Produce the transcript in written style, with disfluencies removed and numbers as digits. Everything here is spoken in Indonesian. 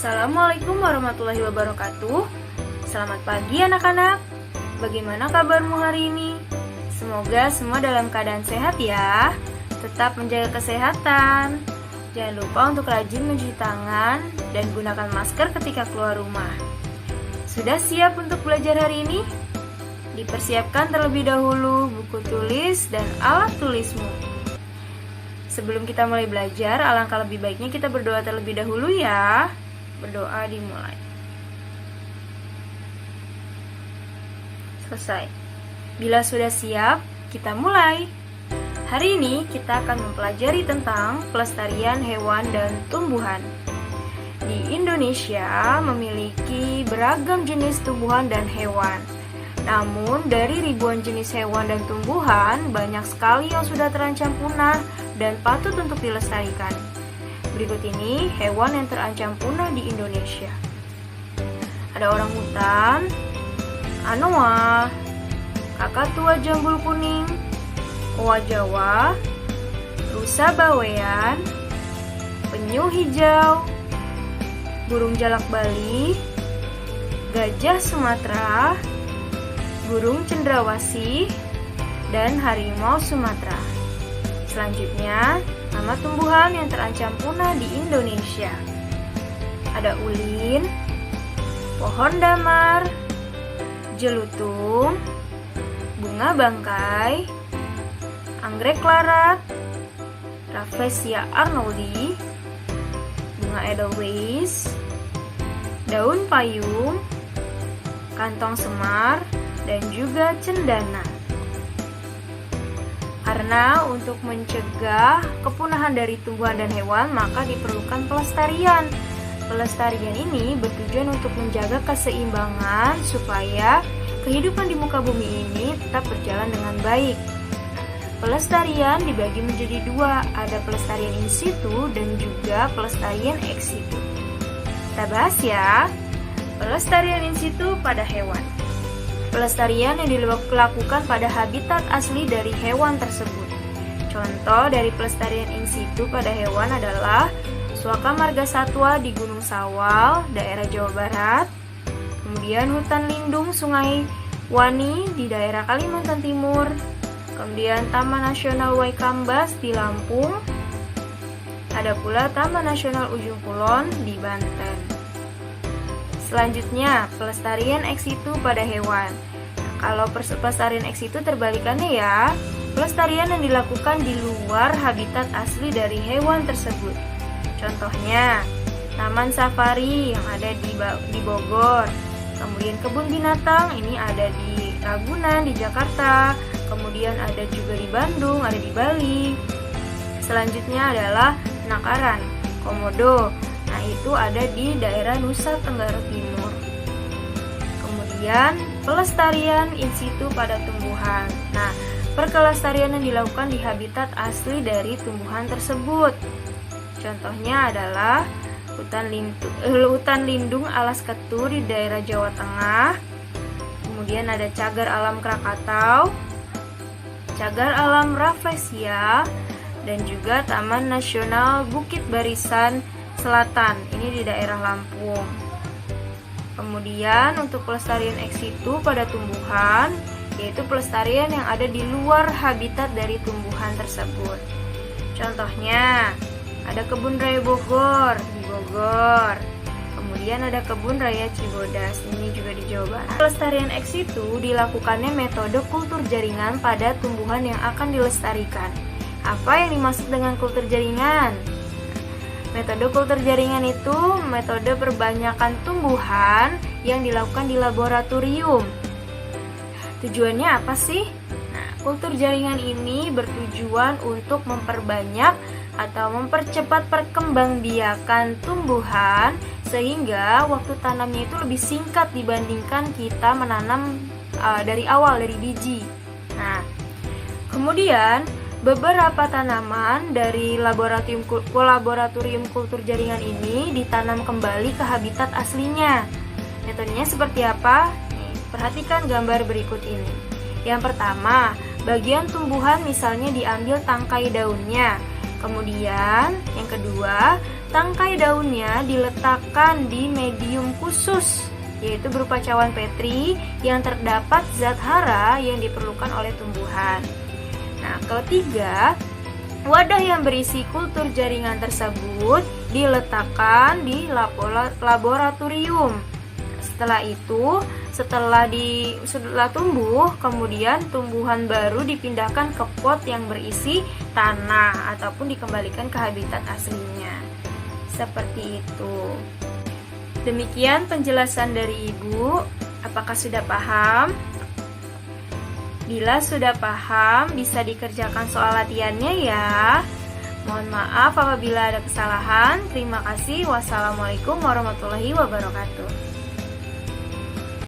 Assalamualaikum warahmatullahi wabarakatuh. Selamat pagi anak-anak. Bagaimana kabarmu hari ini? Semoga semua dalam keadaan sehat ya. Tetap menjaga kesehatan. Jangan lupa untuk rajin mencuci tangan dan gunakan masker ketika keluar rumah. Sudah siap untuk belajar hari ini? Dipersiapkan terlebih dahulu buku tulis dan alat tulismu. Sebelum kita mulai belajar, alangkah lebih baiknya kita berdoa terlebih dahulu ya. Berdoa dimulai. Selesai. Bila sudah siap, kita mulai. Hari ini kita akan mempelajari tentang pelestarian hewan dan tumbuhan. Di Indonesia memiliki beragam jenis tumbuhan dan hewan. Namun dari ribuan jenis hewan dan tumbuhan, banyak sekali yang sudah terancam punah dan patut untuk dilestarikan. Berikut ini hewan yang terancam punah di Indonesia. Ada orangutan, anoa, kakatua jambul kuning, owa Jawa, rusa bawean, penyu hijau, burung jalak Bali, gajah Sumatera, burung cendrawasih, dan harimau Sumatera. Selanjutnya, nama tumbuhan yang terancam punah di Indonesia. Ada ulin, pohon damar, jelutung, bunga bangkai, anggrek larat, Rafflesia arnoldii, bunga edelweiss, daun payung, kantong semar, dan juga cendana. Karena untuk mencegah kepunahan dari tumbuhan dan hewan, maka diperlukan pelestarian. Pelestarian ini bertujuan untuk menjaga keseimbangan supaya kehidupan di muka bumi ini tetap berjalan dengan baik. Pelestarian dibagi menjadi dua, ada pelestarian in situ dan juga pelestarian ex situ. Kita bahas ya. Pelestarian in situ pada hewan. Pelestarian yang dilakukan pada habitat asli dari hewan tersebut. Contoh dari pelestarian in situ pada hewan adalah Suaka Marga Satwa di Gunung Sawal, daerah Jawa Barat. Kemudian hutan lindung Sungai Wani di daerah Kalimantan Timur. Kemudian Taman Nasional Waikambas di Lampung. Ada pula Taman Nasional Ujung Kulon di Banten. Selanjutnya, pelestarian ex situ pada hewan. Nah, kalau pelestarian ex situ terbalikannya ya, pelestarian yang dilakukan di luar habitat asli dari hewan tersebut. Contohnya, taman safari yang ada di Bogor, kemudian kebun binatang ini ada di Ragunan di Jakarta, kemudian ada juga di Bandung, ada di Bali. Selanjutnya adalah penangkaran komodo. Nah, itu ada di daerah Nusa Tenggara Timur. Kemudian, pelestarian in situ pada tumbuhan. Nah, pelestarian yang dilakukan di habitat asli dari tumbuhan tersebut. Contohnya adalah hutan lindung Alas Ketu di daerah Jawa Tengah. Kemudian ada cagar alam Krakatau, cagar alam Rafflesia, dan juga Taman Nasional Bukit Barisan Selatan, ini di daerah Lampung. Kemudian untuk pelestarian ex situ pada tumbuhan, yaitu pelestarian yang ada di luar habitat dari tumbuhan tersebut. Contohnya, ada Kebun Raya Bogor di Bogor. Kemudian ada Kebun Raya Cibodas, ini juga di Jawa Barat. Pelestarian ex situ dilakukannya metode kultur jaringan pada tumbuhan yang akan dilestarikan. Apa yang dimaksud dengan kultur jaringan? Metode kultur jaringan itu metode perbanyakan tumbuhan yang dilakukan di laboratorium. Tujuannya apa sih? Nah, kultur jaringan ini bertujuan untuk memperbanyak atau mempercepat perkembangbiakan tumbuhan sehingga waktu tanamnya itu lebih singkat dibandingkan kita menanam dari awal, dari biji. Nah, kemudian beberapa tanaman dari laboratorium kultur jaringan ini ditanam kembali ke habitat aslinya. Metodenya seperti apa? Nih, perhatikan gambar berikut ini. Yang pertama, bagian tumbuhan misalnya diambil tangkai daunnya. Kemudian, yang kedua, tangkai daunnya diletakkan di medium khusus, yaitu berupa cawan petri yang terdapat zat hara yang diperlukan oleh tumbuhan. Nah, ketiga, wadah yang berisi kultur jaringan tersebut diletakkan di laboratorium. Setelah itu, setelah tumbuh, kemudian tumbuhan baru dipindahkan ke pot yang berisi tanah ataupun dikembalikan ke habitat aslinya. Seperti itu. Demikian penjelasan dari Ibu. Apakah sudah paham? Bila sudah paham, bisa dikerjakan soal latihannya ya. Mohon maaf apabila ada kesalahan. Terima kasih. Wassalamualaikum warahmatullahi wabarakatuh.